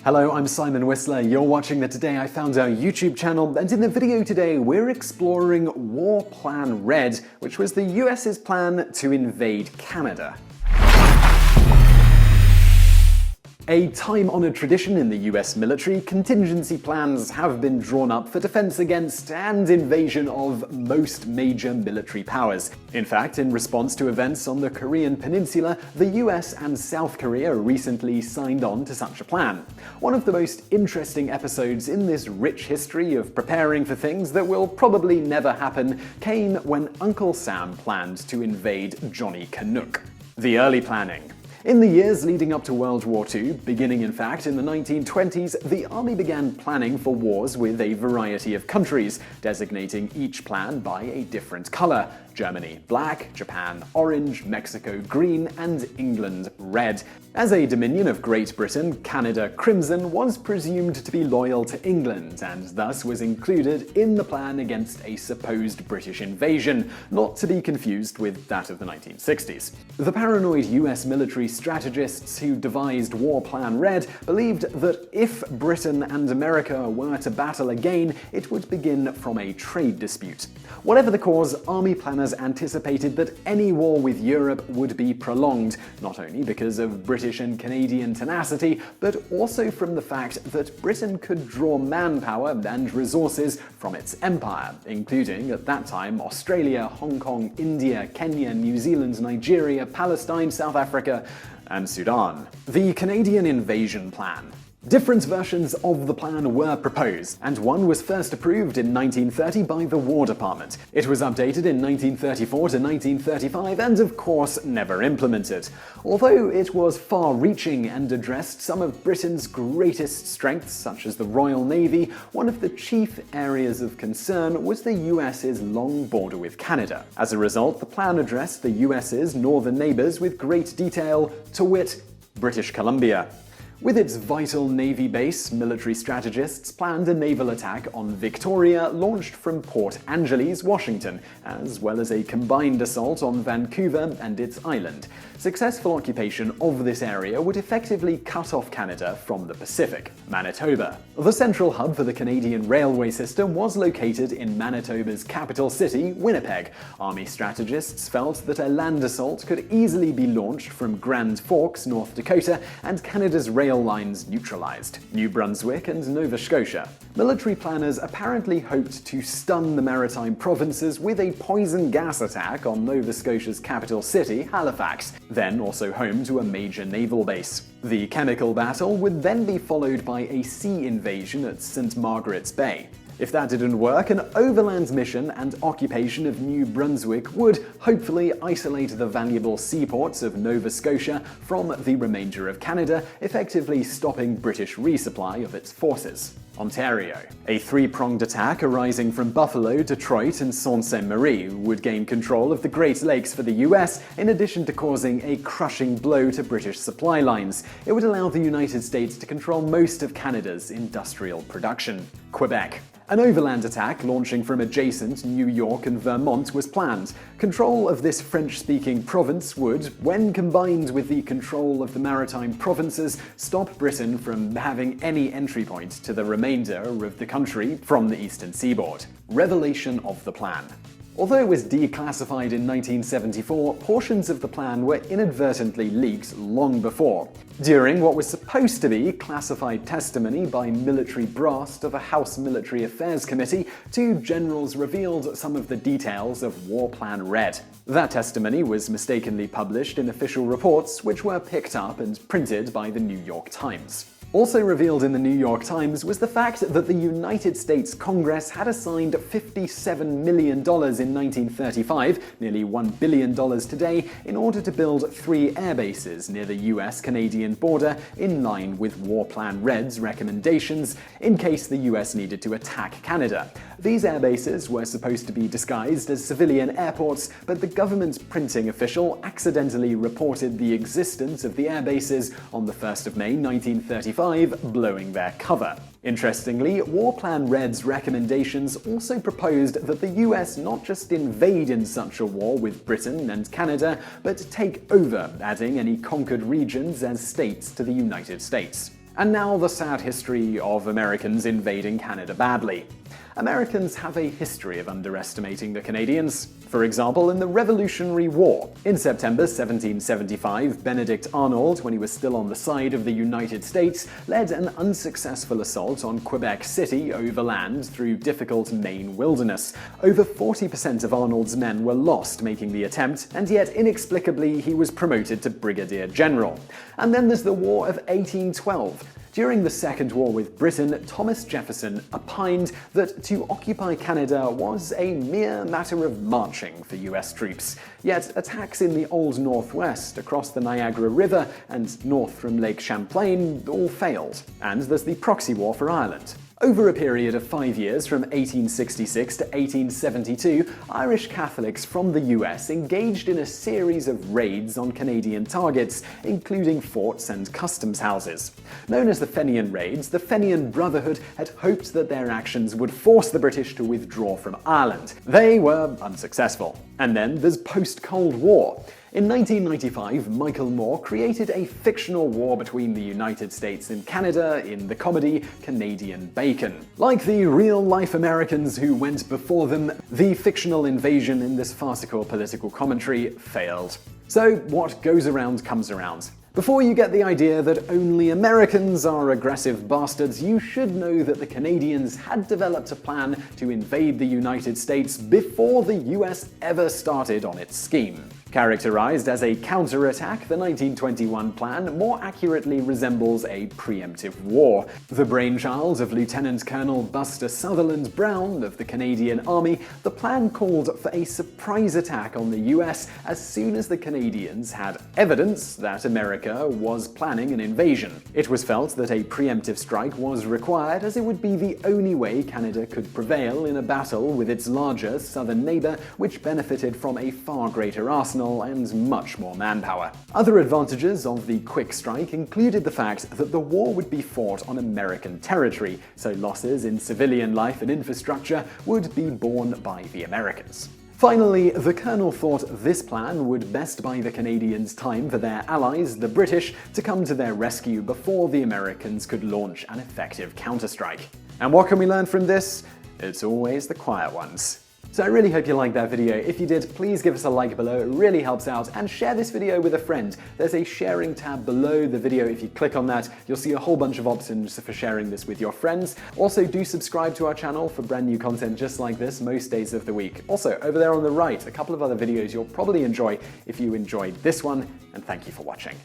Hello, I'm Simon Whistler. You're watching the Today I Found Out YouTube channel, and in the video today we're exploring War Plan Red, which was the US's plan to invade Canada. A time-honored tradition in the US military, contingency plans have been drawn up for defense against and invasion of most major military powers. In fact, in response to events on the Korean peninsula, the US and South Korea recently signed on to such a plan. One of the most interesting episodes in this rich history of preparing for things that will probably never happen came when Uncle Sam planned to invade Johnny Canuck. The early planning. In the years leading up to World War II, beginning in fact in the 1920s, the army began planning for wars with a variety of countries, designating each plan by a different color. Germany black, Japan orange, Mexico green, and England red. As a dominion of Great Britain, Canada crimson was presumed to be loyal to England, and thus was included in the plan against a supposed British invasion, not to be confused with that of the 1960s. The paranoid US military strategists who devised War Plan Red believed that if Britain and America were to battle again, it would begin from a trade dispute. Whatever the cause, army planners anticipated that any war with Europe would be prolonged, not only because of British and Canadian tenacity, but also from the fact that Britain could draw manpower and resources from its empire, including, at that time, Australia, Hong Kong, India, Kenya, New Zealand, Nigeria, Palestine, South Africa, and Sudan. The Canadian Invasion Plan. Different versions of the plan were proposed, and one was first approved in 1930 by the War Department. It was updated in 1934 to 1935 and, of course, never implemented. Although it was far-reaching and addressed some of Britain's greatest strengths, such as the Royal Navy, one of the chief areas of concern was the US's long border with Canada. As a result, the plan addressed the US's northern neighbors with great detail, to wit, British Columbia. With its vital Navy base, military strategists planned a naval attack on Victoria launched from Port Angeles, Washington, as well as a combined assault on Vancouver and its island. Successful occupation of this area would effectively cut off Canada from the Pacific. Manitoba. The central hub for the Canadian railway system was located in Manitoba's capital city, Winnipeg. Army strategists felt that a land assault could easily be launched from Grand Forks, North Dakota, and Canada's rail lines neutralized. New Brunswick and Nova Scotia. Military planners apparently hoped to stun the maritime provinces with a poison gas attack on Nova Scotia's capital city, Halifax, then also home to a major naval base. The chemical battle would then be followed by a sea invasion at St. Margaret's Bay. If that didn't work, an overland mission and occupation of New Brunswick would hopefully isolate the valuable seaports of Nova Scotia from the remainder of Canada, effectively stopping British resupply of its forces. Ontario. A three-pronged attack arising from Buffalo, Detroit, and Sault Ste. Marie would gain control of the Great Lakes for the US, in addition to causing a crushing blow to British supply lines. It would allow the United States to control most of Canada's industrial production. Quebec. An overland attack launching from adjacent New York and Vermont was planned. Control of this French-speaking province would, when combined with the control of the maritime provinces, stop Britain from having any entry point to the remainder of the country from the eastern seaboard. Revelation of the plan. Although it was declassified in 1974, portions of the plan were inadvertently leaked long before. During what was supposed to be classified testimony by military brass to the House Military Affairs Committee, two generals revealed some of the details of War Plan Red. That testimony was mistakenly published in official reports, which were picked up and printed by the New York Times. Also revealed in the New York Times was the fact that the United States Congress had assigned $57 million in 1935, nearly $1 billion today, in order to build 3 air bases near the US-Canadian border in line with War Plan Red's recommendations in case the US needed to attack Canada. These air bases were supposed to be disguised as civilian airports, but the government's printing official accidentally reported the existence of the air bases on the 1st of May 1935, blowing their cover. Interestingly, War Plan Red's recommendations also proposed that the US not just invade in such a war with Britain and Canada, but take over, adding any conquered regions as states to the United States. And now the sad history of Americans invading Canada badly. Americans have a history of underestimating the Canadians. For example, in the Revolutionary War. In September 1775, Benedict Arnold, when he was still on the side of the United States, led an unsuccessful assault on Quebec City overland through difficult Maine wilderness. Over 40% of Arnold's men were lost making the attempt, and yet inexplicably he was promoted to brigadier general. And then there's the War of 1812. During the Second War with Britain, Thomas Jefferson opined that to occupy Canada was a mere matter of marching for US troops. Yet attacks in the Old Northwest, across the Niagara River, and north from Lake Champlain all failed. And there's the proxy war for Ireland. Over a period of 5 years, from 1866 to 1872, Irish Catholics from the US engaged in a series of raids on Canadian targets, including forts and customs houses. Known as the Fenian Raids, the Fenian Brotherhood had hoped that their actions would force the British to withdraw from Ireland. They were unsuccessful. And then there's post-Cold War. In 1995, Michael Moore created a fictional war between the United States and Canada in the comedy Canadian Bacon. Like the real-life Americans who went before them, the fictional invasion in this farcical political commentary failed. So what goes around comes around. Before you get the idea that only Americans are aggressive bastards, you should know that the Canadians had developed a plan to invade the United States before the US ever started on its scheme. Characterized as a counterattack, the 1921 plan more accurately resembles a preemptive war. The brainchild of Lieutenant Colonel Buster Sutherland Brown of the Canadian Army, the plan called for a surprise attack on the US as soon as the Canadians had evidence that America was planning an invasion. It was felt that a preemptive strike was required as it would be the only way Canada could prevail in a battle with its larger southern neighbor, which benefited from a far greater arsenal and much more manpower. Other advantages of the quick strike included the fact that the war would be fought on American territory, so losses in civilian life and infrastructure would be borne by the Americans. Finally, the Colonel thought this plan would best buy the Canadians time for their allies, the British, to come to their rescue before the Americans could launch an effective counterstrike. And what can we learn from this? It's always the quiet ones. So I really hope you liked that video. If you did, please give us a like below, it really helps out, and share this video with a friend. There's a sharing tab below the video. If you click on that, you'll see a whole bunch of options for sharing this with your friends. Also, do subscribe to our channel for brand new content just like this most days of the week. Also, over there on the right, a couple of other videos you'll probably enjoy if you enjoyed this one, and thank you for watching.